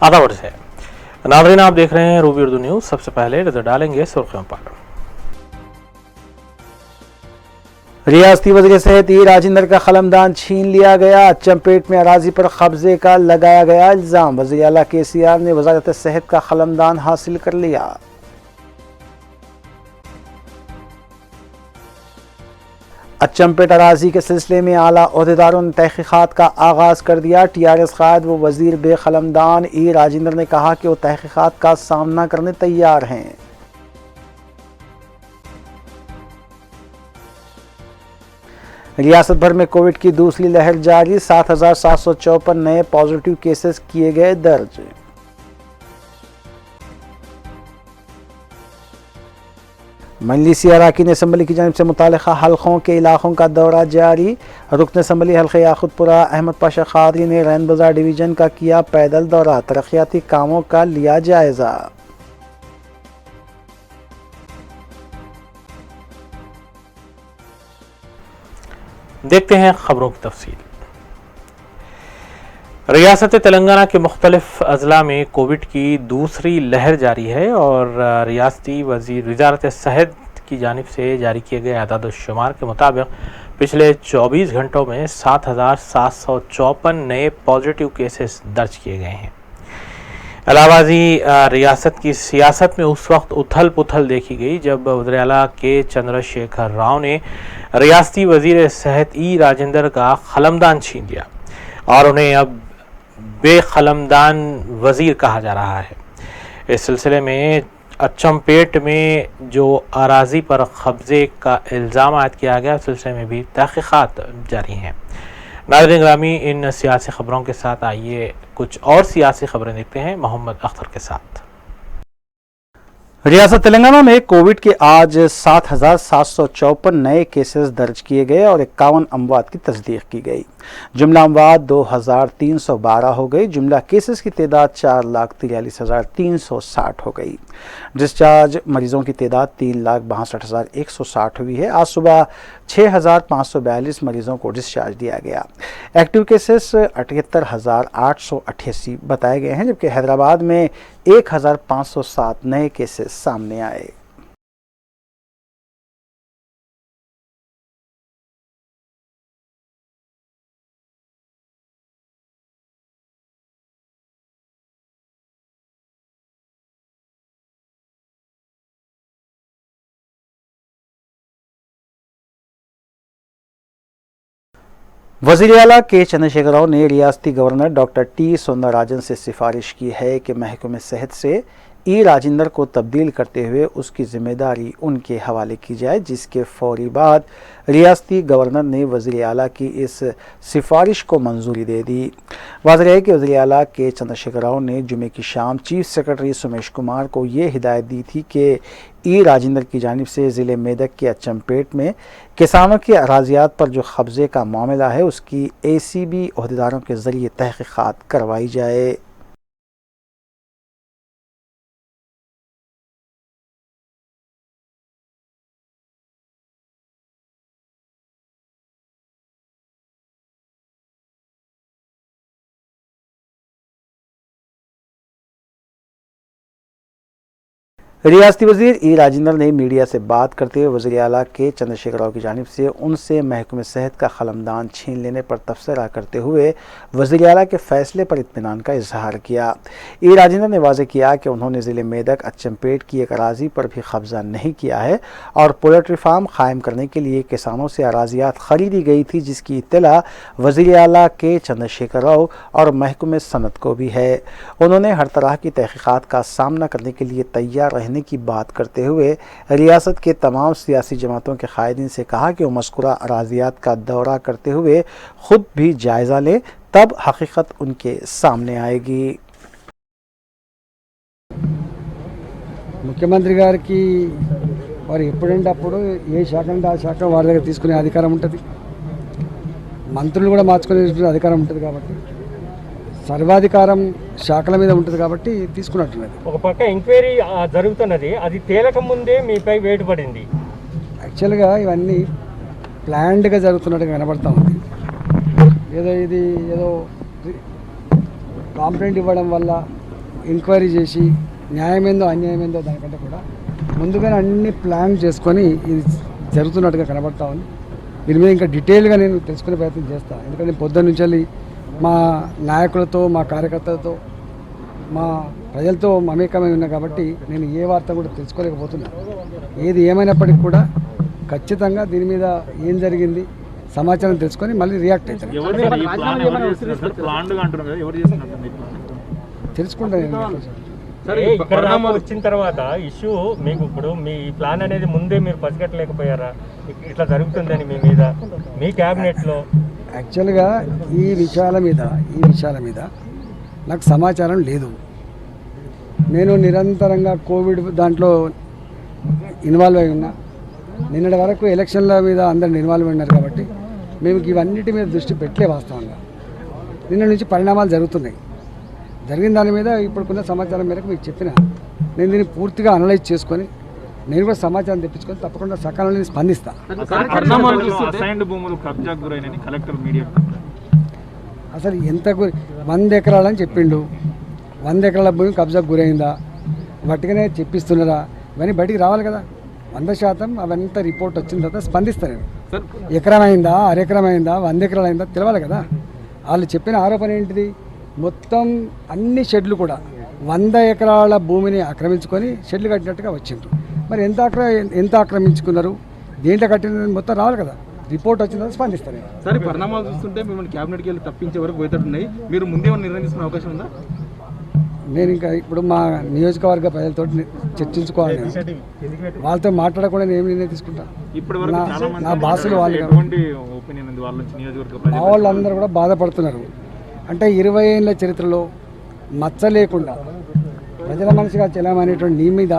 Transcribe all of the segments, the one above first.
आधा वर्ष है। नाज़रीन, आप देख रहे हैं रूबी उर्दू न्यूज़। सबसे पहले नजर डालेंगे सुर्खियों पर। रियासती वज़ीर सेहत ई राजेंद्र का कलमदान छीन लिया गया। अच्चमपेट में अराजी पर कब्जे का लगाया गया इल्ज़ाम। वज़ीर आला KCR ने वज़ारत सेहत का कलमदान हासिल कर लिया। अच्चमपेट अराजी के सिलसिले में आला ओहदेदारों ने तहकीकात का आगाज़ कर दिया। TRS कायद व वज़ीर बेखलमदान ई राजेंद्र ने कहा कि वो तहकीकात का सामना करने तैयार हैं। रियासत भर में कोविड की दूसरी लहर जारी। 7,754 नए पॉजिटिव केसेस किए गए दर्ज। मजलिसी अरकान असम्बली की जानिब से मुतालिका हल्कों के इलाकों का दौरा जारी। रुकन असम्बली हल्के याकुतपुरा अहमद पाशा खादरी ने रैन बाजार डिवीजन का किया पैदल दौरा। तरक्याती कामों का लिया जायजा। देखते हैं खबरों की तफसील। रियासत तेलंगाना के मुख्तलिफ अजला में कोविड की दूसरी लहर जारी है और रियासती वज़ारत सेहत की जानिब से जारी किए गए आदाद-ओ-शुमार के मुताबिक पिछले 24 घंटों में 7,754 नए पॉजिटिव केसेस दर्ज किए गए हैं। इलाहाबादी रियासत की सियासत में उस वक्त उथल पुथल देखी गई जब वज़ीर आला के चंद्रशेखर राव ने रियासती वज़ीर सेहत ई राजेंद्र का कलमदान छीन लिया और उन्हें अब बेखलमदान वज़ीर कहा जा रहा है। इस सिलसिले में अच्चमपेट में जो अराजी पर कब्जे का इल्ज़ाम आयद किया गया, उस सिलसिले में भी तहक़ीक़ात जारी हैं। नाज़रीन ग्रामी, इन सियासी खबरों के साथ आइए कुछ और सियासी खबरें देखते हैं मोहम्मद अख्तर के साथ। रियासत तेलंगाना में कोविड के आज 7,754 नए केसेस दर्ज किए गए और 51 अमवात की तस्दीक की गई। जुमला अमवात 2,312 हो गई। जुमला केसेस की तादाद 4,43,360 हो गई। डिस्चार्ज मरीजों की तादाद 3,62,160 हुई है। आज सुबह 6,542 मरीजों को डिस्चार्ज दिया गया। एक्टिव केसेस 78,888 बताए गए हैं, जबकि हैदराबाद में 1,507 नए केसेस सामने आए। वज़ीर आला के चंद्रशेखर राव ने रियासती गवर्नर डॉक्टर T सुंदरराजन से सिफारिश की है कि महकमे सेहत से ई राजेंद्र को तब्दील करते हुए उसकी जिम्मेदारी उनके हवाले की जाए, जिसके फौरी बाद रियासती गवर्नर ने वज़ीर आला की इस सिफारिश को मंजूरी दे दी। वाज़ेह है कि वज़ीर आला के चंद्रशेखर राव ने जुमे की शाम चीफ सेक्रेटरी सुमेश कुमार को ये हिदायत दी थी कि ई राजेंद्र की जानिब से ज़िले मेदक के अच्चमपेट में किसानों के अराजियात पर जो कब्ज़े का मामला है, उसकी ACB ओहदेदारों के ज़रिए तहक़ीक़ात करवाई जाए। रियासती वज़ीर ई राजेंद्र ने मीडिया से बात करते हुए वज़ीर आला के चंद्रशेखर राव की जानिब से उनसे महकमे सेहत का कलमदान छीन लेने पर तबसरा करते हुए वज़ीर आला के फ़ैसले पर इत्मीनान का इजहार किया। ई राजेंद्र ने वाज़ेह किया कि उन्होंने ज़िले मेदक अच्चमपेट की एक अराजी पर भी कब्ज़ा नहीं किया है और पोल्ट्री फार्म कायम करने के लिए किसानों से अराजियात ख़रीदी गई थी, जिसकी इत्तला वज़ीर आला के चंद्रशेखर राव और महकमे सनत को भी है। उन्होंने हर तरह की तहक़ीक़ात का सामना करने के लिए तैयार रहने की बात करते हुए रियासत के तमाम सियासी जमातों के कायदीन से कहा कि वो मज़कूरा अराजियात का दौरा करते हुए खुद भी जायज़ा लें, तब हकीकत उनके सामने आएगी। ముఖ్యమంత్రి గారికి వారు ఎప్పుడంటే అప్పుడు ఏ శాఖ అంటే ఆ శాఖ వారి దగ్గర తీసుకునే అధికారం ఉంటుంది, మంత్రులు కూడా మార్చుకునే అధికారం ఉంటుంది కాబట్టి సర్వాధికారం శాఖల మీద ఉంటుంది కాబట్టి తీసుకున్నట్టున్నది. ఒక పక్క ఎంక్వైరీ జరుగుతున్నది, అది తేలక ముందే మీపై వేటు పడింది. యాక్చువల్గా ఇవన్నీ ప్లాన్డ్గా జరుగుతున్నట్టుగా కనబడతా ఉంది. ఏదో కాంప్లైంట్ ఇవ్వడం వల్ల ఎంక్వైరీ చేసి న్యాయమేందో అన్యాయమేందో దానికంటే కూడా ముందుగానే అన్ని ప్లాన్ చేసుకొని ఇది జరుగుతున్నట్టుగా కనబడతా ఉంది. దీని మీద ఇంకా డీటెయిల్గా నేను తెలుసుకునే ప్రయత్నం చేస్తాను. ఎందుకంటే పొద్దున్న నుంచి వెళ్ళి మా నాయకులతో, మా కార్యకర్తలతో, మా ప్రజలతో మమేకమై ఉన్నా కాబట్టి నేను ఏ వార్త కూడా తెలుసుకోలేకపోతున్నాను. ఏది ఏమైనప్పటికీ కూడా ఖచ్చితంగా దీని మీద ఏం జరిగింది సమాచారం తెలుసుకొని మళ్ళీ రియాక్ట్ అవుతాను. తెలుసుకుంటాను. ఇక్కడ వచ్చిన తర్వాత ఇష్యూ మీకు ఇప్పుడు మీ ప్లాన్ అనేది ముందే మీరు పసిగట్టలేకపోయారా? ఇట్లా జరుగుతుందని మీ మీద, మీ క్యాబినెట్లో? యాక్చువల్గా ఈ విషయాల మీద నాకు సమాచారం లేదు. నేను నిరంతరంగా కోవిడ్ దాంట్లో ఇన్వాల్వ్ అయి ఉన్నా. నిన్నటి వరకు ఎలక్షన్ల మీద అందరు ఇన్వాల్వ్ అయినారు కాబట్టి మేము ఇవన్నిటి మీద దృష్టి పెట్టలే. వాస్తవంగా నిన్న నుంచి పరిణామాలు జరుగుతున్నాయి. జరిగిన దాని మీద ఇప్పుడుకున్న సమాచారం మేరకు మీకు చెప్పిన నేను దీన్ని పూర్తిగా అనలైజ్ చేసుకొని నేను కూడా సమాచారం తెప్పించుకొని తప్పకుండా సకాలంలో స్పందిస్తాను. అసలు ఎంత 100 ఎకరాలని చెప్పిండు. 100 ఎకరాల భూమి కబ్జాకు గురైందా, వట్టిగానే చెప్పిస్తున్నారా, ఇవన్నీ బయటికి రావాలి కదా. 100% అవంతా రిపోర్ట్ వచ్చిన తర్వాత స్పందిస్తాను నేను. ఎకరం అయిందా, అరెకరం అయిందా, 100 ఎకరాలు అయిందా తెలవాలి కదా. వాళ్ళు చెప్పిన ఆరోపణ ఏంటిది? మొత్తం అన్ని షెడ్లు కూడా 100 ఎకరాల భూమిని ఆక్రమించుకొని షెడ్లు కట్టినట్టుగా వచ్చిండ్రు. మరి ఎంత ఆక్రమించుకున్నారు, దేంట్లో కట్టిన మొత్తం రావాలి కదా. రిపోర్ట్ వచ్చిన తర్వాత స్పందిస్తారు. సరే, పరిణామాలు చూస్తుంటే మిమ్మల్ని క్యాబినెట్కి వెళ్ళి తప్పించే వరకు పోయేటట్టున్నాయి. మీరు ముందేమన్నా నిర్ణయం తీసుకునే అవకాశం ఉందా? నేను ఇంకా ఇప్పుడు మా నియోజకవర్గ ప్రజలతో చర్చించుకోవాలి. వాళ్ళతో మాట్లాడకుండా నేను ఏం నిర్ణయం తీసుకుంటాను. నా బాసులు వాళ్ళందరూ కూడా బాధపడుతున్నారు. అంటే 20 ఏళ్ళ చరిత్రలో మచ్చ లేకుండా ప్రజల మనిషిగా చెల్లమనేటువంటి నీ మీద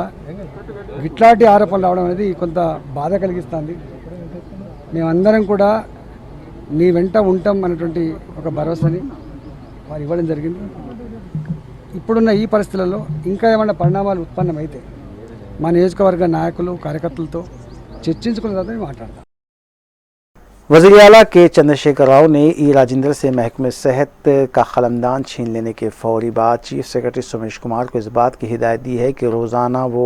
ఇట్లాంటి ఆరోపణలు రావడం అనేది కొంత బాధ కలిగిస్తుంది. మేమందరం కూడా నీ వెంట ఉంటాం అనేటువంటి ఒక భరోసాని వారు ఇవ్వడం జరిగింది. ఇప్పుడున్న ఈ పరిస్థితులలో ఇంకా ఏమైనా పరిణామాలు ఉత్పన్నమైతే మా నియోజకవర్గ నాయకులు, కార్యకర్తలతో చర్చించుకున్న తర్వాత మాట్లాడతాం. वज़ीर आला के चंद्रशेखर राव ने ई राजेंद्र से महकमे सेहत का खलमदान छीन लेने के फौरी बाद चीफ सेक्रेटरी सोमेश कुमार को इस बात की हिदायत दी है कि रोज़ाना वो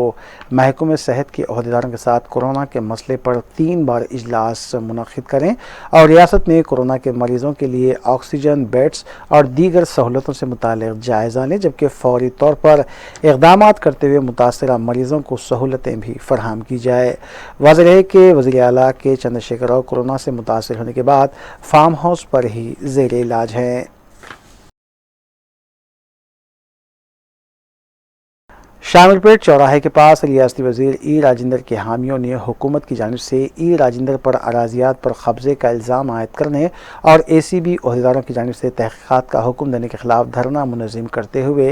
महकमे सेहत के अहदेदारों के साथ कोरोना के मसले पर 3 बार इजलास मुनक़िद करें और रियासत में कोरोना के मरीज़ों के लिए ऑक्सीजन बेड्स और दीगर सहूलतों से मुताल्लिक़ जायज़ा लें, जबकि फौरी तौर पर इक़दाम करते हुए मुतासरा मरीज़ों को सहूलतें भी फराहम की जाए। वाज़ेह है कि वज़ीर आला के चंद्रशेखर राव कोरोना से मुतासर होने के बाद फार्म हाउस पर ही ज़ेरे इलाज हैं। शामिलपेट चौराहे के पास रियासती वज़ीर ई राजेंद्र के हामियों ने हुकूमत की जानिब से ई राजेंद्र पर अराजियात पर कब्ज़े का इल्ज़ाम आयद करने और ACB अहदेदारों की जानिब से तहक़ीक़ात का हुक्म देने के ख़िलाफ़ धरना मुनज़्ज़म करते हुए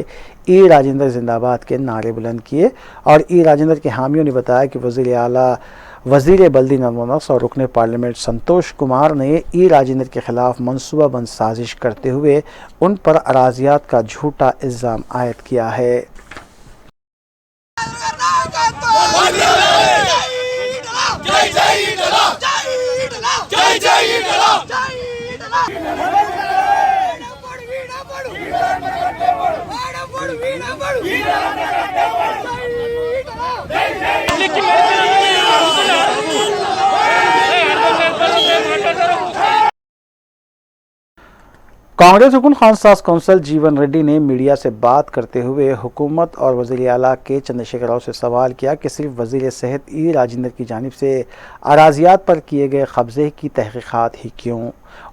ई राजेंद्र जिंदाबाद के नारे बुलंद किए। और ई राजेंद्र के हामियों ने बताया कि वज़ीर आला वज़ीर बल्दी नमोनक्स और रुकन पार्लियामेंट संतोष कुमार ने ई राजेंद्र के ख़िलाफ़ मनसूबाबंद साजिश करते हुए उन पर अराजियात का झूठा इल्ज़ाम आयद किया है। कांग्रेस हुकुन खानसाज कौंसल जीवन रेड्डी ने मीडिया से बात करते हुए हुकूमत और वज़ीर आला के चंद्रशेखर राव से सवाल किया कि सिर्फ वज़ीर सेहत ई राजेंद्र की जानिब से अराजियात पर किए गए कब्ज़े की तहक़ीक़ात ही क्यों।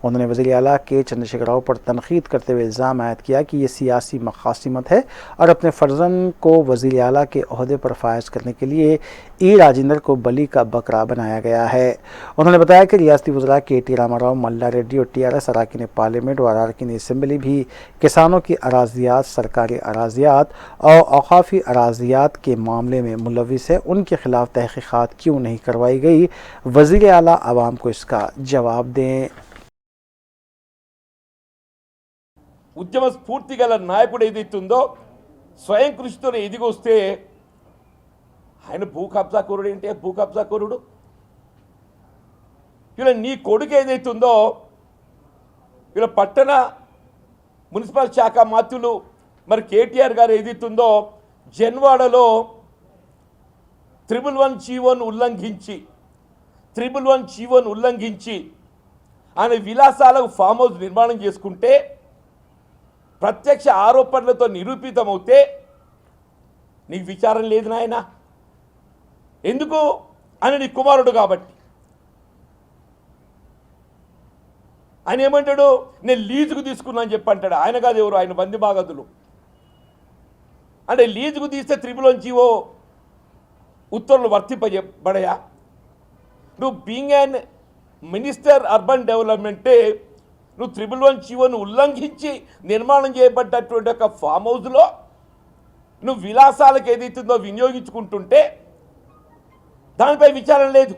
उन्होंने वज़ीर आला के चंद्रशेखर राव पर तनक़ीद करते हुए इल्ज़ाम आयद किया कि ये सियासी मक़ासिमत है और अपने फ़र्जन को वज़ीर आला के अहदे पर फायज करने के लिए ई राजेंद्र को बली का बकरा बनाया गया है। उन्होंने बताया कि रियासती वज़रा KT रामाराव, मल्ला रेड्डी और TRS अरकान पार्लियामेंट और अरकान असम्बली भी किसानों की अराजियात, सरकारी अराजियात और औक़ाफ़ी अराजियात के मामले में मुलविस है। उनके ख़िलाफ़ तहक़ीक़ात क्यों नहीं करवाई गई? वज़ीर आला आवाम को इसका जवाब दें। ఉద్యమ స్ఫూర్తి గల నాయకుడు ఏదైతుందో స్వయం కృషితో ఎదిగొస్తే ఆయన భూ కబ్జా కోరుడు ఏంటి? భూ కబ్జా కోరుడు ఇలా నీ కొడుకు ఏదైతుందో ఇలా పట్టణ మున్సిపల్ శాఖ మాత్యులు మరి కేటీఆర్ గారు ఏదైతుందో జన్వాడలో 111 జీవోను ఉల్లంఘించి ఆయన విలాసాలకు ఫామ్ హౌస్ నిర్మాణం చేసుకుంటే ప్రత్యక్ష ఆరోపణలతో నిరూపితమవుతే నీకు విచారం లేదు నాయన. ఎందుకు అని నీ కుమారుడు కాబట్టి. ఆయన ఏమంటాడు, నేను లీజుకు తీసుకున్నా అని చెప్పి అంటాడు. ఆయన కాదు, ఎవరు ఆయన బంది బాగదులు. అంటే లీజుకు తీస్తే 111 జీవో ఉత్తర్వులు వర్తింపబడయా? నువ్వు బీయింగ్ అండ్ మినిస్టర్ అర్బన్ డెవలప్మెంటే నువ్వు 111 జీవోను ఉల్లంఘించి నిర్మాణం చేయబడ్డటువంటి ఒక ఫామ్ హౌస్లో నువ్వు విలాసాలకు ఏదైతుందో వినియోగించుకుంటుంటే దానిపై విచారణ లేదు.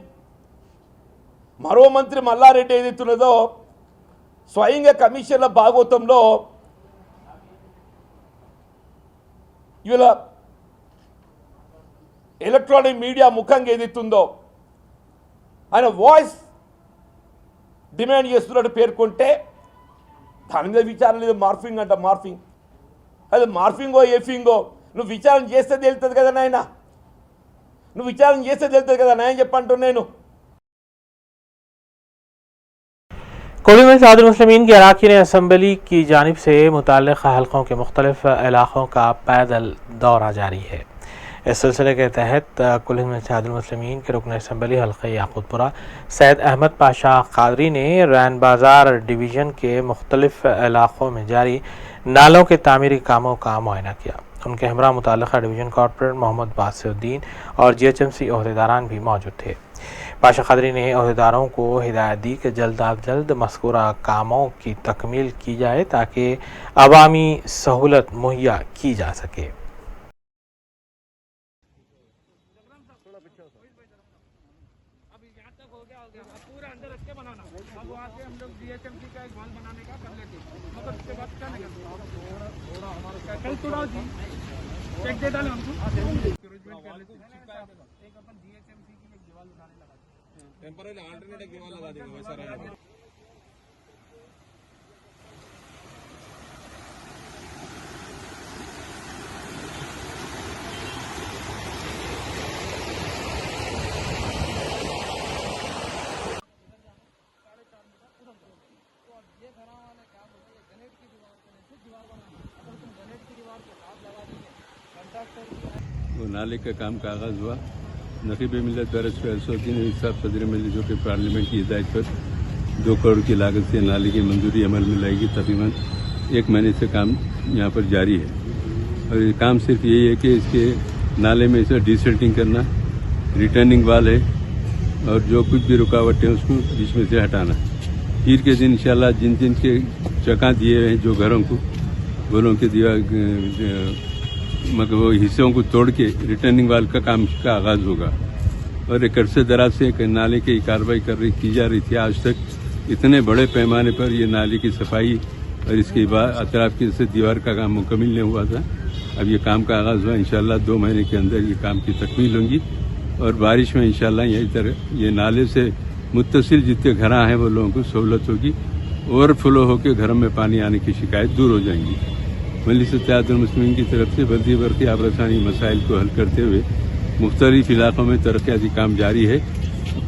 మరో మంత్రి మల్లారెడ్డి ఏదైతున్నదో స్వయంగా కమిషన్ల భాగవతంలో ఇవాళ ఎలక్ట్రానిక్ మీడియా ముఖంగా ఏదైతుందో ఆయన వాయిస్ డిమాండ్ చేస్తున్నట్టు పేర్కొంటే దాని మీద విచారణ లేదు. మార్ఫింగ్ అంట, మార్ఫింగ్. అది మార్ఫింగో ఎఫింగో నువ్వు విచారణ చేస్తే తెలుస్తుంది కదా నాయన, నువ్వు విచారణ చేస్తే తెలుస్తుంది కదా నాయన చెప్పంటూ నేను. कोड़ी में सदर मुस्लिमीन के अराकीन असम्बली की जानिब से मुतल्लिक़ हल्क़ों के मुख्तलिफ़ इलाक़ों का पैदल दौरा जारी है। इस सिलसिले के तहत कुल्हिन में सदर मुस्लिमीन के रुकन असम्बली हल्क़े याक़ूतपुरा सैयद अहमद पाशा क़ादरी ने रैन बाज़ार डिवीज़न के मुख्तलिफ़ इलाक़ों में जारी नालों के तामीरी कामों का मुआयना किया। उनके हमरा मुतल्लिक़ा डिवीज़न कॉर्पोरेटर मोहम्मद बासिरुद्दीन और GHMC अहदेदारान भी मौजूद थे। पाशा क़ादरी ने अहदेदारों को हिदायत दी कि जल्द अज जल्द मज़कूरा कामों की तकमील की जाए ताकि अवामी सहूलत मुहैया की जा सके। वो नाले का काम का आगाज़ हुआ। नक़ीब मिल्लत बरस पे असदुद्दीन साहब सदर मजलिस के पार्लियामेंट की हिदायत पर 2 करोड़ की लागत से नाले की मंजूरी अमल में लाएगी। तकरीबन 1 महीने से काम यहाँ पर जारी है और ये काम सिर्फ यही है कि इसके नाले में इसे डिसल्टिंग करना, रिटर्निंग वाल है और जो कुछ भी रुकावटें हैं उसको बीच में से हटाना। पीर के दिन इंशाल्लाह जिन जिन के चका दिए हैं जो घरों को घरों के दीवार मगर वो हिस्सों को तोड़ के रिटर्निंग वाल का काम का आगाज़ होगा। और एक अरसे दराज से नाले की कार्रवाई की जा रही थी। आज तक इतने बड़े पैमाने पर ये नाले की सफाई और इसके बाद अतराफ की से दीवार का काम मुकम्मल नहीं हुआ था। अब ये काम का आगाज़ हुआ। इंशाल्लाह 2 महीने के अंदर ये काम की तकमील होगी और बारिश में इंशाल्लाह यही तरह ये नाले से मुत्तसिल जितने घर हैं वो लोगों को सहूलत होगी। ओवरफ्लो होकर घरों में पानी आने की शिकायत दूर हो जाएंगी। मजलिस इत्तेहादुल मुस्लिमीन की तरफ से बल्दी बरकी आबरसानी मसाइल को हल करते हुए मुख्तलिफ इलाकों में तरक्याती काम जारी है।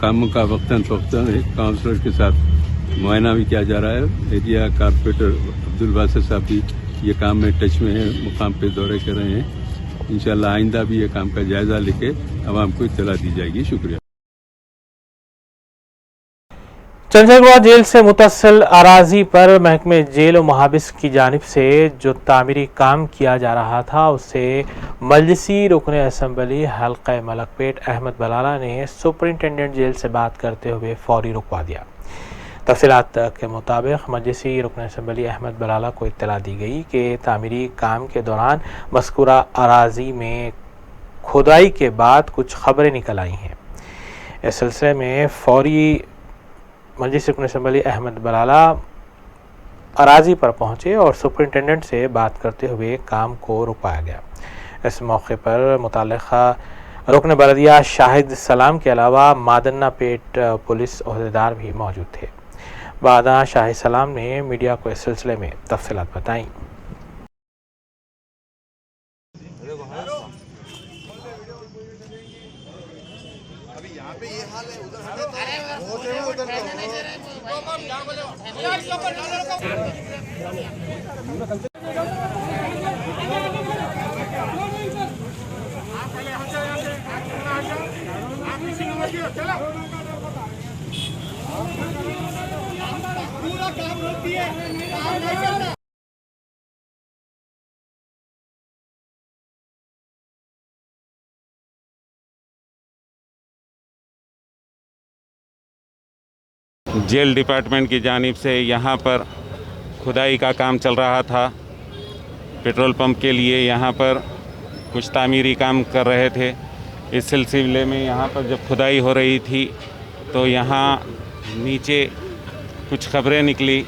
कामों का वक्तन फ़वक्तन एक काउंसलर के साथ मुआयना भी किया जा रहा है। एरिया कारपोरेटर अब्दुल बासिर साहब भी ये काम में टच में है, मुकाम पे दौरे कर रहे हैं। इंशाल्लाह आइंदा भी ये काम का जायज़ा लेके आवाम को इत्तला दी जाएगी। शुक्रिया। चंद्रशेखर जेल से मुतसिल अराजी पर महकमे जेल और महाबिस की जानिब से जो तामीरी काम किया जा रहा था उसे मजलिसी रुकन असम्बली हल्क़ा मलकपेट अहमद बलाला ने सुपरिंटेंडेंट जेल से बात करते हुए फौरी रुकवा दिया। तफसीलात के मुताबिक मजलिसी रुकन असम्बली अहमद बलाला को इत्तला दी गई कि तामीरी काम के दौरान मज़कूरा अराजी में खुदाई के बाद कुछ खबरें निकल आई हैं। इस सिलसिले में फौरी मजलिस रुकन असम्बली अहमद बलाला अराजी पर पहुंचे और सुपरिंटेंडेंट से बात करते हुए काम को रुकवाया गया। इस मौके पर मुताल्लिक़ा रुकन बलदिया शाहिद सलाम के अलावा मादन्ना पेट पुलिस अहदेदार भी मौजूद थे। बाद शाहिद सलाम ने मीडिया को इस सिलसिले में तफसीलात बताईं। जेल डिपार्टमेंट की जानिब से यहाँ पर खुदाई का काम चल रहा था। पेट्रोल पंप के लिए यहाँ पर कुछ तामीरी काम कर रहे थे। इस सिलसिले में यहाँ पर जब खुदाई हो रही थी तो यहाँ नीचे कुछ खबरें निकली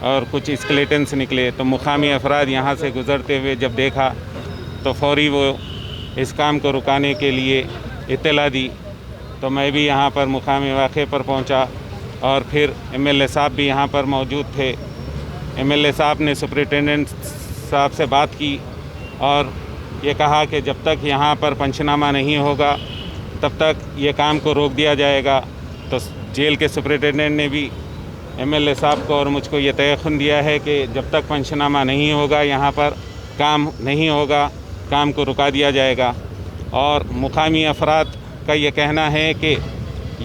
और कुछ स्केलेटन्स निकले। तो मुकामी अफराद यहाँ से गुज़रते हुए जब देखा तो फौरी वो इस काम को रुकाने के लिए इत्तला दी। तो मैं भी यहाँ पर मुकामी वाक़े पर पहुँचा और फिर एमएलए साहब भी यहाँ पर मौजूद थे। एमएलए साहब ने सुपरिटेंडेंट साहब से बात की और ये कहा कि जब तक यहाँ पर पंचनामा नहीं होगा तब तक ये काम को रोक दिया जाएगा। तो जेल के सुपरिटेंडेंट ने भी एमएलए साहब को और मुझको ये तयख़ुन दिया है कि जब तक पंचनामा नहीं होगा यहाँ पर काम नहीं होगा, काम को रुका दिया जाएगा। और मुकामी अफराद का ये कहना है कि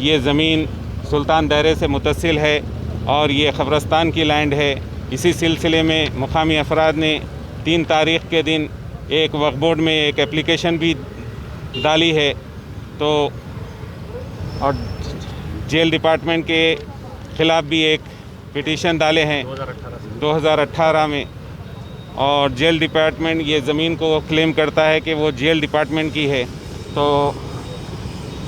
ये ज़मीन सुल्तान दायरे से मुतसिल है और ये ख़बरस्तान की लैंड है। इसी सिलसिले में मुकामी अफराद ने 3 तारीख़ के दिन एक वक्फ बोर्ड में एक एप्लीकेशन भी डाली है। तो और जेल डिपार्टमेंट के ख़िलाफ़ भी एक पिटीशन डाले हैं 2018 में। और जेल डिपार्टमेंट ये ज़मीन को क्लेम करता है कि वो जेल डिपार्टमेंट की है। तो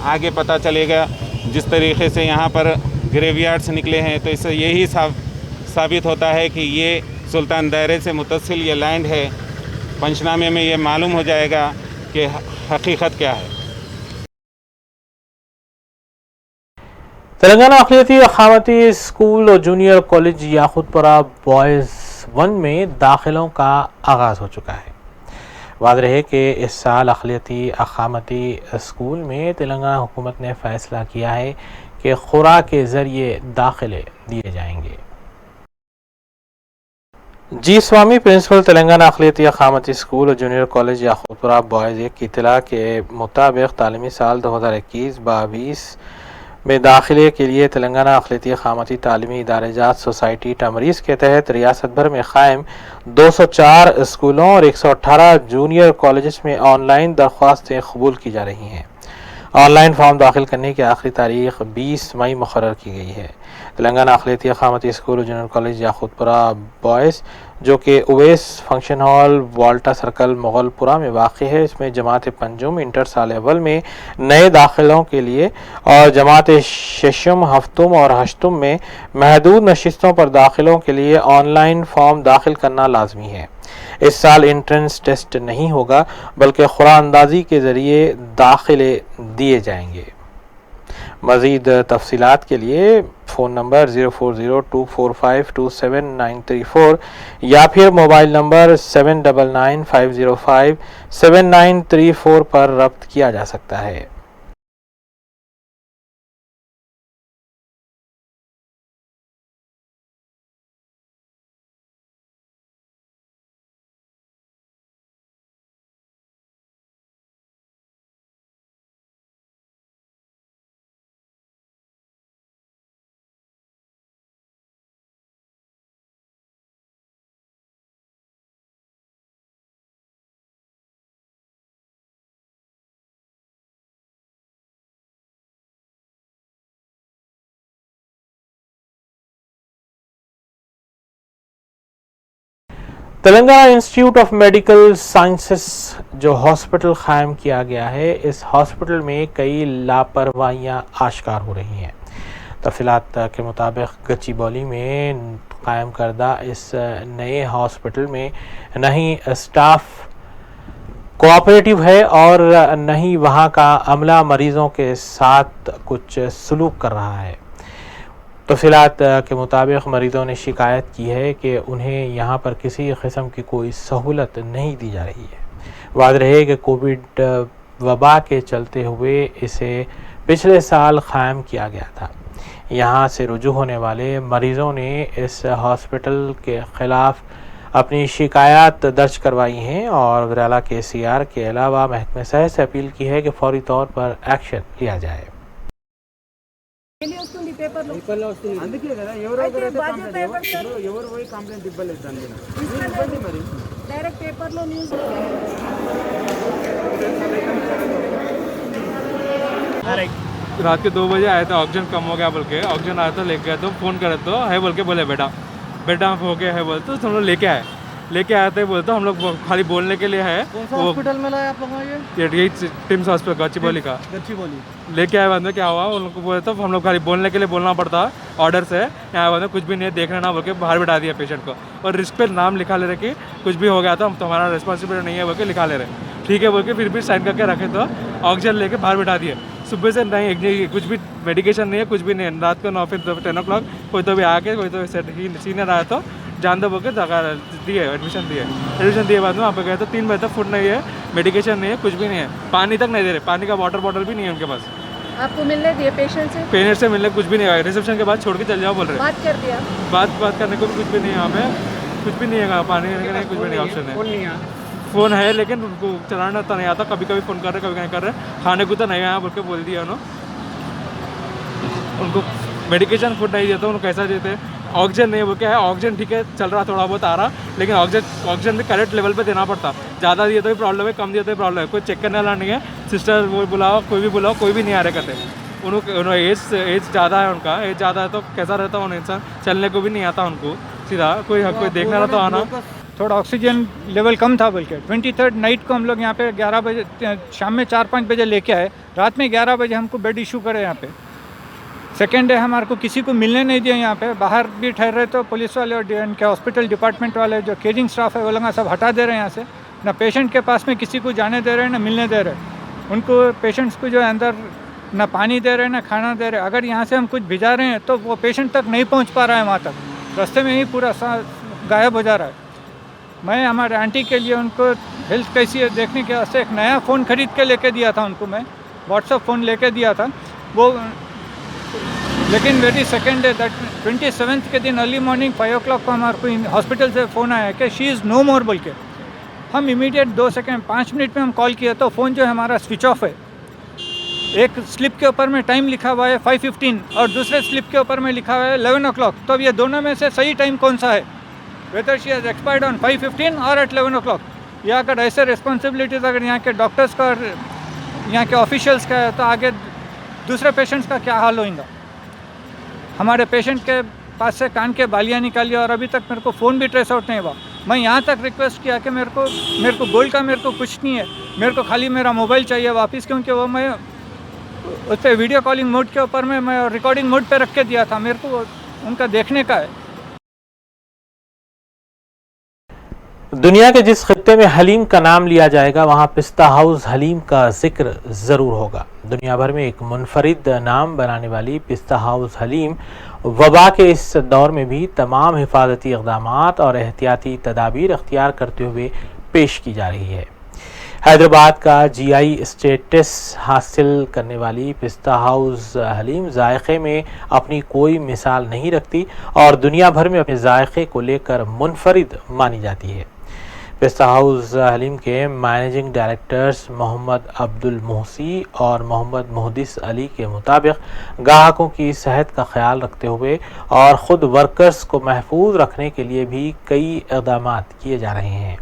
आगे पता चलेगा। जिस तरीक़े से यहाँ पर ग्रेवयार्ड्स निकले हैं तो इससे यही साबित होता है कि ये सुल्तान दायरे से मुतसिल ये लैंड है। पंचनामे में ये मालूम हो जाएगा कि हकीकत क्या है। तेलंगाना अक़लियती अखामती स्कूल और जूनियर कॉलेज याकूतपुरा बॉयज़ 1 में दाखिलों का आगाज़ हो चुका है। वाज़ेह है कि इस साल अक़लियती अखामती स्कूल में तेलंगाना हुकूमत ने फ़ैसला किया है कि खुराक के ज़रिए दाखिले दिए जाएंगे। जी स्वामी प्रिंसिपल तेलंगाना अक़लियती अखामती स्कूल और जूनियर कॉलेज याकूतपुरा बॉयज़ 1 की इत्तला के मुताबिक तालीमी साल 2021-22 में दाखिले के लिए तेलंगाना अक़लियती अखामती तालीमी इदारेजात सोसाइटी टमरीज़ के तहत रियासत भर में क़ायम 204 स्कूलों और 118 जूनियर कॉलेजेस में ऑनलाइन दरख्वास्तें कबूल की जा रही हैं। ऑनलाइन फॉर्म दाखिल करने की आखिरी तारीख 20 मई मुकर्रर की गई है। तेलंगाना अक़लियती अखामती स्कूल और जूनियर कॉलेज याकूतपुरा बॉयज़ जो कि उवैस फंक्शन हॉल वाल्टा सर्कल मुगलपुरा में वाक़ है, इसमें जमात पंजुम इंटर साल अव्वल में नए दाखिलों के लिए और जमात शशम हफ्तुम और हश्तुम में महदूद नशिस्तों पर दाखिलों के लिए ऑनलाइन फॉर्म दाखिल करना लाजमी है। इस साल एंट्रेंस टेस्ट नहीं होगा बल्कि खुराअंदाज़ी के ज़रिए दाखिले दिए जाएंगे। मज़ीद तफसीलात के लिए फ़ोन नंबर 0402452794 या फिर मोबाइल नंबर 7995057934 पर रब्त किया जा सकता है। Telangana institute of medical sciences जो हॉस्पिटल कायम किया गया है, इस हॉस्पिटल में कई लापरवाहियां आश्कार हो रही हैं। तफसीलात के मुताबिक गच्चीबौली में कायम करदा इस नए हॉस्पिटल में न ही स्टाफ कोऑपरेटिव है और न ही वहाँ का अमला मरीज़ों के साथ कुछ सलूक कर रहा है। तफसीलात के मुताबिक मरीज़ों ने शिकायत की है कि उन्हें यहाँ पर किसी किस्म की कोई सहूलत नहीं दी जा रही है। वाज़ेह है कि कोविड वबा के चलते हुए इसे पिछले साल कायम किया गया था। यहाँ से रुजू होने वाले मरीजों ने इस हॉस्पिटल के खिलाफ अपनी शिकायत दर्ज करवाई हैं और वज़ीर-ए-आला KCR के अलावा महकमे सेहत से अपील की है कि फौरी तौर पर एक्शन लिया जाए। అందుకే కదా ఎవరో ఒకరైతే కంప్లైంట్ ఎవరు పోయి కంప్లైంట్ ఇవ్వలేదు దాని మీద ఇవ్వండి మరి డైరెక్ట్ పేపర్లో న్యూస్ रात के 2 बजे आया था, ऑक्सीजन कम हो गया बोल के, ऑक्सीजन आया था लेके गया तो फ़ोन करे तो है बोल के बोले बेटा हो गया है बोल तो हम लोग लेके आए थे बोल तो हम लोग खाली बोलने के लिए है। कौन सा हॉस्पिटल में लाया आप लोगों ने? ये टिम्स हॉस्पिटल गच्चीबौली का लेके आए बाद में क्या हुआ उन लोग को बोले तो हम लोग खाली बोलने के लिए बोलना पड़ता ऑर्डर से, यहाँ बाद में कुछ भी नहीं देखना ना बोल के बाहर बिठा दिया पेशेंट को और रिस्क पे नाम लिखा ले रहे कि कुछ भी हो गया तो हम तुम्हारा रिस्पॉन्सिबिलिटी नहीं है बोल के लिखा ले रहे। ठीक है बोल के फिर भी साइन करके रखे तो ऑक्सीजन लेके बाहर बिठा दिए। सुबह से नहीं कुछ भी मेडिकेशन नहीं है, कुछ भी नहीं है। रात को 9 फिर 10 o'clock कोई तो भी आके कोई तो सीनियर आया तो जान दो बोल के दिए एडमिशन दिए बाद में वहाँ पे गए तो 3 बजे तक फूड नहीं है, मेडिकेशन नहीं है, कुछ भी नहीं है, पानी तक नहीं दे रहे, पानी का वाटर बॉटल भी नहीं है उनके पास। आपको मिलने दिए पेशेंट से मिलने कुछ भी नहीं है, रिसेप्शन के बाद छोड़ के चल जाओ बोल रहे। बात कर दिया, बात करने को भी कुछ भी नहीं है यहाँ पे, कुछ भी नहीं है, पानी नहीं कुछ भी नहीं ऑप्शन है। फ़ोन है लेकिन उनको चलाना तो नहीं आता, कभी कभी फ़ोन कर रहे कभी नहीं कर रहे, खाने को तो नहीं आया बोल के बोल दिया उनको मेडिकेशन फूड नहीं देता, उनको कैसा देते, ऑक्सीजन नहीं वो क्या है, ऑक्सीजन ठीक है चल रहा थोड़ा बहुत आ रहा, लेकिन ऑक्सीजन भी करेक्ट लेवल पे देना पड़ता, ज़्यादा दिए तो भी प्रॉब्लम है, कम दिए तो भी प्रॉब्लम है, कोई चेक करने वाला नहीं है, सिस्टर वो बुलाओ कोई भी नहीं आ रहे करते। उन्होंने एज ज़्यादा है, उनका एज ज़्यादा है तो कैसा रहता है इंसान, चलने को भी नहीं आता उनको सीधा, कोई देखना रहता आना। थोड़ा ऑक्सीजन लेवल कम था बोल के 23rd नाइट को हम लोग यहाँ पे 11 बजे शाम में 4-5 बजे लेके आए, रात में 11 बजे हमको बेड इशू करे यहाँ पे। सेकेंड डे हमारे को किसी को मिलने नहीं दिया, यहाँ पे बाहर भी ठहर रहे तो पुलिस वाले और इनके हॉस्पिटल डिपार्टमेंट वाले जो केयरिंग स्टाफ है वो लोग सब हटा दे रहे हैं यहाँ से, ना पेशेंट के पास में किसी को जाने दे रहे हैं ना मिलने दे रहे, उनको पेशेंट्स को जो है अंदर ना पानी दे रहे हैं ना खाना दे रहे। अगर यहाँ से हम कुछ भिजा रहे हैं तो वो पेशेंट तक नहीं पहुँच पा रहा है, वहाँ तक रास्ते में ही पूरा गायब हो जा रहा है। मैं हमारे आंटी के लिए उनको हेल्थ कैसी है देखने के वास्ते एक नया फ़ोन ख़रीद के लेके दिया था उनको, मैं व्हाट्सअप फ़ोन लेके दिया था वो, लेकिन very second day that 27th के दिन अर्ली मॉर्निंग 5 o'clock को हमारे को हॉस्पिटल से फ़ोन आया कि शी इज़ नो मोर बोल के। हम इमीडिएट 5 मिनट में हम कॉल किया तो फ़ोन जो है हमारा स्विच ऑफ है। एक स्लिप के ऊपर में टाइम लिखा हुआ है 5:15 और दूसरे स्लिप के ऊपर में लिखा हुआ है 11 o'clock, तो अब ये दोनों में से सही टाइम कौन सा है, whether she has expired on 5:15 और एट 11 o'clock। या अगर ऐसे रिस्पॉन्सिबिलिटीज़ अगर यहाँ के डॉक्टर्स का और यहाँ के ऑफिशियल्स का है तो आगे दूसरे पेशेंट्स का क्या हाल होगा। हमारे पेशेंट के पास से कान के बालियाँ निकाली और अभी तक मेरे को फ़ोन भी ट्रेस आउट नहीं हुआ। मैं यहाँ तक रिक्वेस्ट किया कि मेरे को गोल्ड का मेरे को कुछ नहीं है, मेरे को खाली मेरा मोबाइल चाहिए वापस, क्योंकि वो मैं उस पर वीडियो कॉलिंग मोड के ऊपर में मैं रिकॉर्डिंग मोड पे रख के दिया था, मेरे को उनका देखने का है। दुनिया के जिस खित्ते में हलीम का नाम लिया जाएगा वहाँ पिस्ता हाउस हलीम का जिक्र ज़रूर होगा। दुनिया भर में एक मुनफरिद नाम बनाने वाली पिस्ता हाउस हलीम वबा के इस दौर में भी तमाम हिफाजती इक़दामात और एहतियाती तदाबीर अख्तियार करते हुए पेश की जा रही है। हैदराबाद का GI स्टेटस हासिल करने वाली पिस्ता हाउस हलीम जायक़े में अपनी कोई मिसाल नहीं रखती और दुनिया भर में अपने जायक़े को लेकर मुनफरिद मानी जाती है। पिस्ता हाउस हलीम के मैनेजिंग डायरेक्टर्स मोहम्मद अब्दुल मोहसी और मोहम्मद मुहद्दिस अली के मुताबिक ग्राहकों की सेहत का ख्याल रखते हुए और ख़ुद वर्कर्स को महफूज रखने के लिए भी कई इक़दामात किए जा रहे हैं।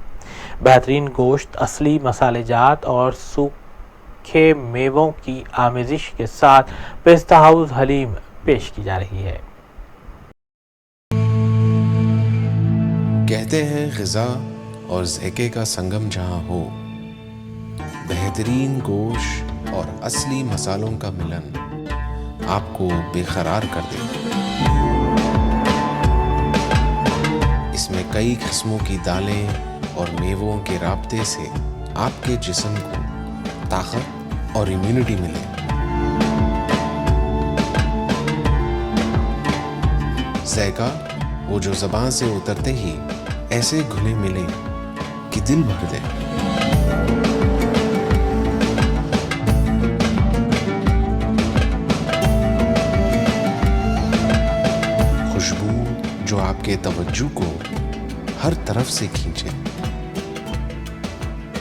बेहतरीन गोश्त, असली मसालेजात और सूखे मेवों की आमेजिश के साथ पिस्ता हाउस हलीम पेश की जा रही है। कहते हैं ग़िज़ा और ज़ैक़े का संगम जहाँ हो, बेहतरीन गोश्त और असली मसालों का मिलन आपको बेकरार कर दे। इसमें कई किस्मों की दालें और मेवों के राब्ते से आपके जिस्म को ताकत और इम्यूनिटी मिले। ज़ैक़ा वो जो ज़बान से उतरते ही ऐसे घुले मिले कि दिल भर दे। आपके तवज्जो को हर तरफ से खींचे,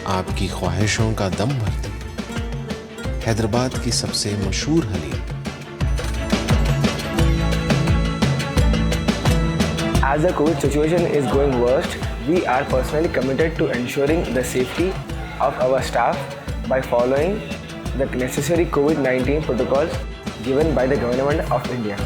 आपकी ख्वाहिशों का दम भर दे। हैदराबाद की सबसे मशहूर haleem. As the COVID situation is going worst, we are personally committed to ensuring the safety of our staff by following the necessary COVID-19 protocols given by the Government of India.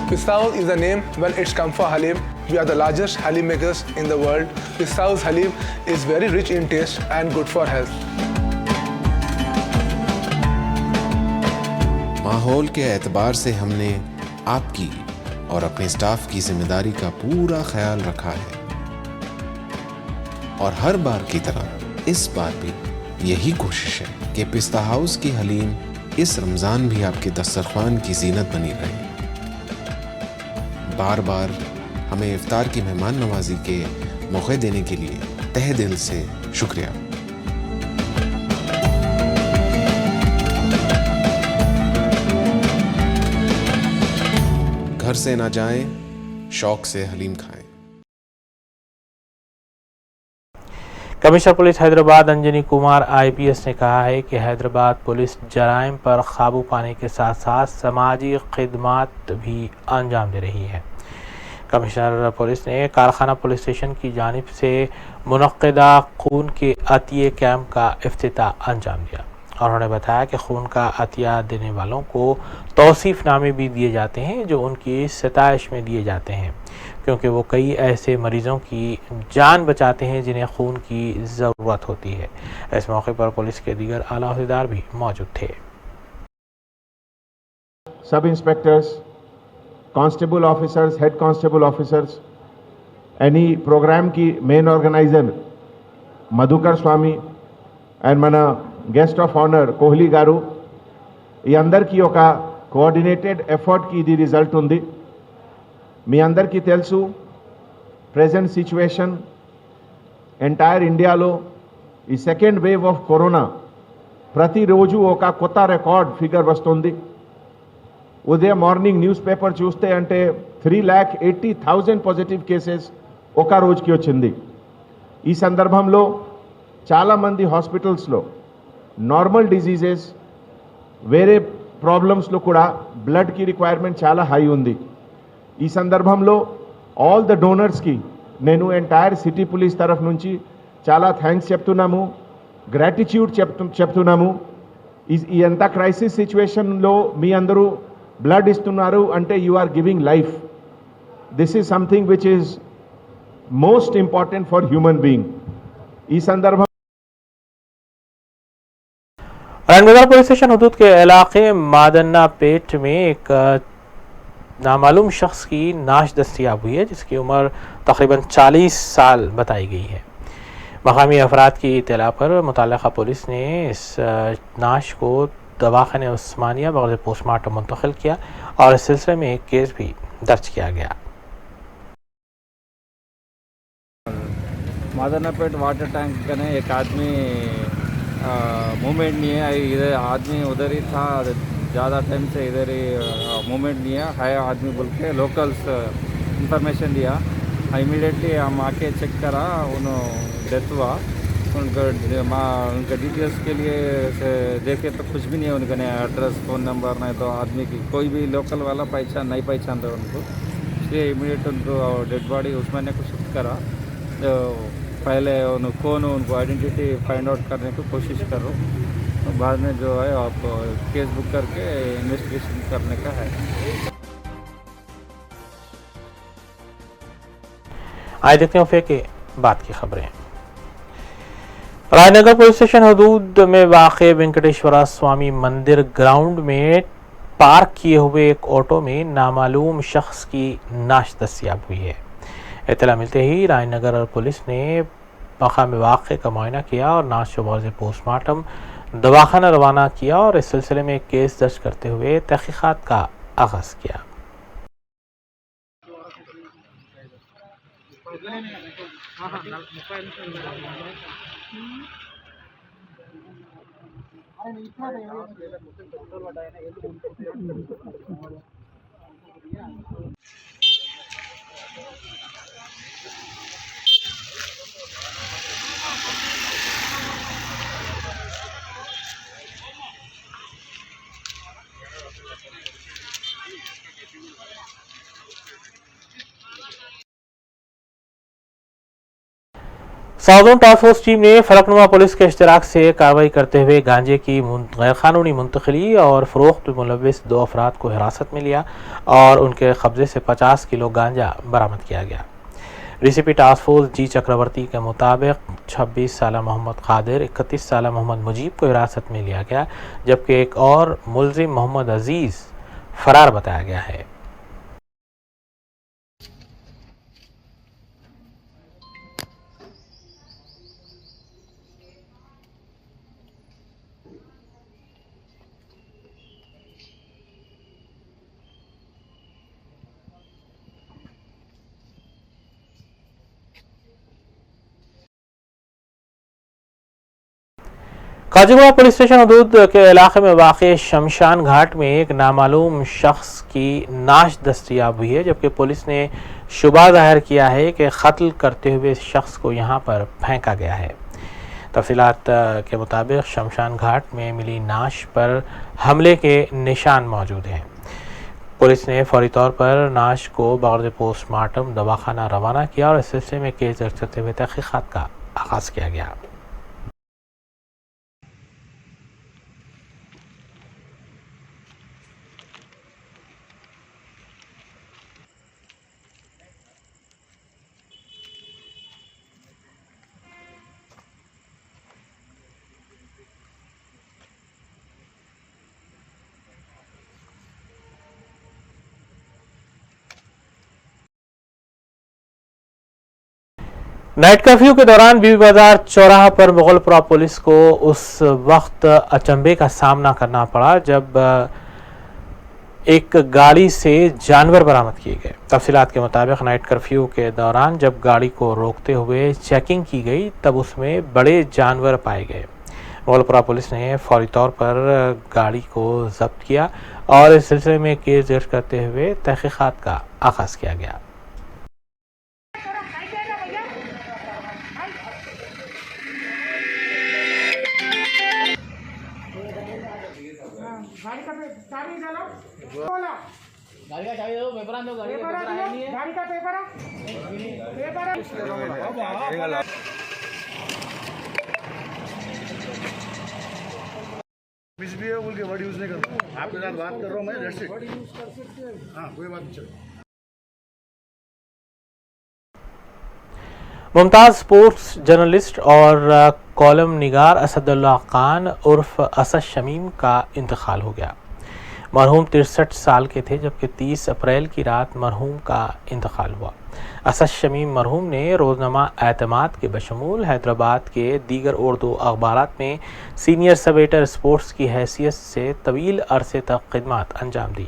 Pistao is the name when it's come for Halim. We are the largest Halim makers in the world. Pistao's Halim is very rich in taste and good for health. माहौल के एतबार से हमने आपकी और अपने staff की जिम्मेदारी का पूरा ख्याल रखा है और हर बार की तरह इस बार भी यही कोशिश है कि पिस्ता हाउस की हलीम इस रमज़ान भी आपके दस्तरख्वान की जीनत बनी रहे। बार बार हमें इफ्तार की मेहमान नवाजी के मौके देने के लिए तहे दिल से शुक्रिया। घर से ना जाएं, शौक से हलीम खाएं। Commissioner police Hyderabad Anjani Kumar IPS ने कहा है कि हैदराबाद पुलिस जराइम पर काबू पाने के साथ साथ समाजी खिदमात भी अंजाम दे रही है। कमिश्नर पुलिस ने कारखाना पुलिस स्टेशन की जानिब से मुनक्किदा खून के अतिये कैंप का इफ्तिताह अंजाम दिया और उन्होंने बताया कि खून का अतिया देने वालों को तौसीफ़नामे भी दिए जाते हैं जो उनकी सताइश में दिए जाते हैं, क्योंकि वो कई ऐसे मरीज़ों की जान बचाते हैं जिन्हें खून की ज़रूरत होती है। इस मौके पर पुलिस के दीगर आला अहदेदार भी मौजूद थे। सब inspectors, constable officers, head constable officers, any program की main organiser Madhukar Swamy and మన guest of honour Kohli garu, ఈ అందరికీ ఒక కోఆర్డినేటెడ్ ఎఫర్ట్కి ఇది రిజల్ట్ ఉంది. మీ అందరికీ తెలుసు ప్రెజెంట్ సిచ్యువేషన్ ఎంటైర్ ఇండియాలో ఈ సెకండ్ వేవ్ ఆఫ్ కరోనా ప్రతిరోజు ఒక కొత్త రికార్డ్ ఫిగర్ వస్తుంది. ఉదయం మార్నింగ్ న్యూస్ పేపర్ చూస్తే అంటే 3,80,000 పాజిటివ్ కేసెస్ ఒక రోజుకి వచ్చింది. ఈ సందర్భంలో చాలామంది హాస్పిటల్స్లో నార్మల్ డిజీజెస్, వేరే ప్రాబ్లమ్స్లో కూడా బ్లడ్కి రిక్వైర్మెంట్ చాలా హై ఉంది. ఈ సందర్భంలో ఆల్ ద డోనర్స్కి నేను ఎంటైర్ సిటీ పోలీస్ తరఫు నుంచి చాలా థ్యాంక్స్ చెప్తున్నాము, గ్రాటిట్యూడ్ చెప్తున్నాము. ఈ ఎంత క్రైసిస్ సిచ్యువేషన్లో మీ అందరూ బ్లడ్ ఇస్తున్నారు అంటే you are giving life. This is something which is most important for human being. इस संदर्भ रायनगर पुलिस स्टेशन हदूद के इलाके मादन्ना पेट में एक नामालूम शख्स की नाश दस्तियाब हुई है जिसकी उम्र तकरीबन 40 साल बताई गई है। मकामी अफराद की इत्तला पर मुतल्लिका पुलिस ने इस नाश को दवाखाने उस्मानिया बगैर पोस्टमार्टम मुंतकिल किया और इस सिलसिले में एक केस भी दर्ज किया गया। मादनापेट वाटर टैंक कने एक आदमी मूवमेंट नहीं है, इधर आदमी उधर ही था, ज़्यादा टाइम से इधर ही मूवमेंट नहीं है आदमी बोल के लोकल्स इंफॉर्मेशन दिया। इमीडिएटली हम आके चेक करा, उन्होंने डेथ हुआ। उनका डिटेल्स के लिए देखे तो कुछ भी नहीं है, उनका नहीं एड्रेस, फ़ोन नंबर, नहीं तो आदमी की कोई भी लोकल वाला नहीं पहचान रहा उनको, इसलिए इमीडिएट उनको डेड बॉडी उस्मानिया को शिफ्ट करा। तो पहले उनको आइडेंटिटी फाइंड आउट करने की कोशिश करो, तो बाद में जो है आप केस बुक करके इन्वेस्टिगेशन करने का है। आइए देखते हैं के बात की खबरें। रायनगर पुलिस स्टेशन हदूद में वाक़े वेंकटेश्वरा स्वामी मंदिर ग्राउंड में पार्क किए हुए एक ऑटो में नामालूम शख्स की नाश दस्तियाब हुई है। इत्तला मिलते ही रायनगर पुलिस ने मकाम वाक़े का मुआयना किया और नाश शुमार पोस्टमार्टम दवाखाना रवाना किया और इस सिलसिले में केस दर्ज करते हुए तहकीक़ात का आगाज़ किया। साउदर्न टास्क फोर्स टीम ने फलकनुमा पुलिस के इश्तराक से कार्रवाई करते हुए गांजे की गैरकानूनी मुंतकिली और फ़रोख्त में मुलव्विस 2 अफराद को हिरासत में लिया और उनके कब्जे से 50 किलो गांजा बरामद किया गया। डीसीपी टास्क फोर्स जी चक्रवर्ती के मुताबिक 26 साला मोहम्मद कादिर, 31 साला मोहम्मद मुजीब को हिरासत में लिया गया, जबकि एक और मुलजिम मोहम्मद अजीज़ फरार बताया गया है। काजीगुड़ा पुलिस स्टेशन हदूद के इलाके में वाक़े शमशान घाट में एक नामालूम शख्स की नाश दस्तयाब हुई है, जबकि पुलिस ने शुबा ज़ाहिर किया है कि कत्ल करते हुए शख्स को यहां पर फेंका गया है। तफसीलात के मुताबिक शमशान घाट में मिली नाश पर हमले के निशान मौजूद हैं। पुलिस ने फौरी तौर पर नाश को बग़ैर पोस्टमार्टम दवाखाना रवाना किया और इस सिलसिले में केस दर्ज करते हुए तहक़ीक़ात का आगाज़ किया गया। नाइट कर्फ्यू के दौरान बीबी बाजार चौराहा पर मुगलपुरा पुलिस को उस वक्त अचंभे का सामना करना पड़ा जब एक गाड़ी से जानवर बरामद किए गए। तफसीलात के मुताबिक नाइट कर्फ्यू के दौरान जब गाड़ी को रोकते हुए चेकिंग की गई तब उसमें बड़े जानवर पाए गए। मुगलपुरा पुलिस ने फौरी तौर पर गाड़ी को जब्त किया और इस सिलसिले में केस दर्ज करते हुए तहक़ीक़ात का आगाज़ किया गया। गाड़ी का चाबी दो, पेपर दो, गाड़ी का पेपर है नहीं है, गाड़ी का पेपर मिसबिहेव बोल के वर्ड यूज नहीं करता। आपके साथ बात कर रहा हूँ मैं, दैट्स इट। हाँ, कोई बात नहीं, चलो। मुमताज़ स्पोर्ट्स जर्नलिस्ट और कॉलम निगार असदुल्ला खान उर्फ असद शमीम का इंतकाल हो गया। मरहूम 63 साल के थे, जबकि 30 अप्रैल की रात मरहूम का इंतकाल हुआ। असद शमीम मरहूम ने रोज़नामा एतमाद के बशमूल हैदराबाद के दीगर उर्दू अखबारात में सीनियर सब एडिटर स्पोर्ट्स की हैसियत से तवील अरसे तक खिदमत अंजाम दी।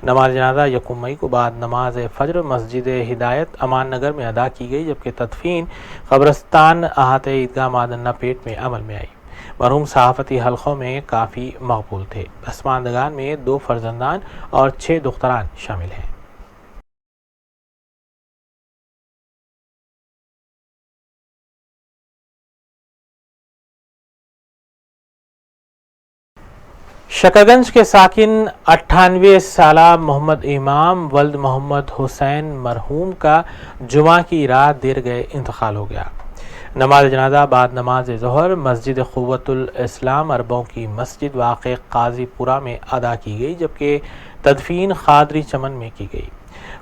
नमाज जनाजा 1 मई को बाद नमाज फ़ज्र मस्जिद हिदायत अमान नगर में अदा की गई, जबकि तदफीन कब्रस्तान अहाते ईदगाह मादन्ना पेट में अमल में आई। मरहूम सहाफ़ती हल्क़ों में काफ़ी मकबूल थे। पसमानदगान में 2 फर्जंदान और 6 दुख्तरान शामिल हैं। शकरगंज के साकिन 98 साला मोहम्मद इमाम वल्द मोहम्मद हुसैन मरहूम का जुमा की रात देर गए इंतकाल हो गया। नमाज जनाजा बाद नमाज ज़ोहर मस्जिद क़ुव्वतुल इस्लाम अरबों की मस्जिद वाक़े काजीपुरा में अदा की गई, जबकि तदफीन खादरी चमन में की गई।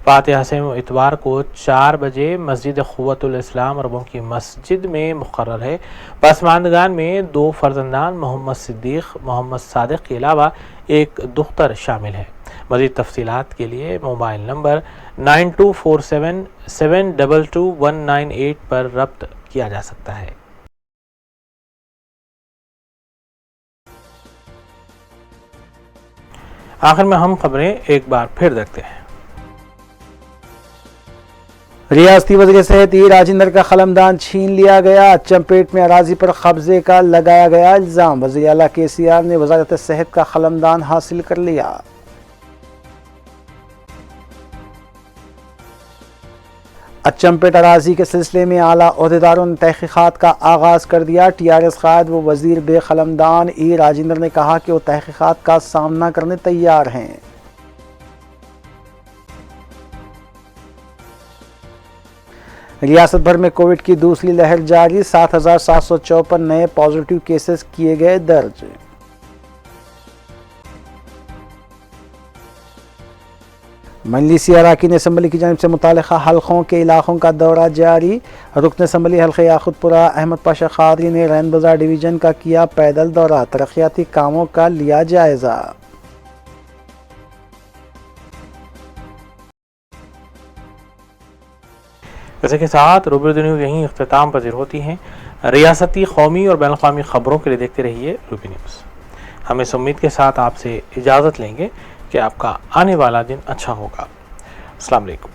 फातिहा से इतवार को 4 बजे मस्जिद क़ुव्वतुल इस्लाम अरबों की मस्जिद में मुक़र्रर है। पसमानदगान में 2 फर्जंदान मोहम्मद सिद्दीक़ मोहम्मद सादिक़ के अलावा एक दुख्तर शामिल है। मज़ीद तफसीलात के लिए मोबाइल नंबर 9247 722 198 पर रब्त किया जा सकता है। आखिर में हम खबरें एक बार फिर देखते हैं। रियासती वज़ीर सेहत ई राजेंद्र का कलमदान छीन लिया गया। चंपेट में अराजी पर कब्जे का लगाया गया इल्ज़ाम। वज़ीर आला KCR ने वज़ारत सेहत का कलमदान हासिल कर लिया। चंपेट अराजी के सिलसिले में आला ओहदेदारों ने तहकीकात का आगाज कर दिया। TRS कायद व वज़ीर बेखलमदान ई राजेंद्र ने कहा कि वो तहकीकात का सामना करने तैयार हैं। रियासत भर में कोविड की दूसरी लहर जारी। 7,754 नए पॉजिटिव केसेस किए गए दर्ज। मजलिसी अरकान असम्बली की जानिब से मुतालिका हल्कों के इलाकों का दौरा जारी। रुकन असम्बली हल्के याकुतपुरा अहमद पाशा खादरी ने रैन बाजार डिवीजन का किया पैदल दौरा। तरक्याती कामों का लिया जायजा। इसी के साथ रूबी न्यूज़ यहीं इख्तिताम पजीर होती हैं। रियासती, कौमी और बैन अवी खबरों के लिए देखते रहिए रूबी न्यूज़। हम इस उम्मीद के साथ आपसे इजाज़त लेंगे कि आपका आने वाला दिन अच्छा होगा। अस्सलाम वालेकुम।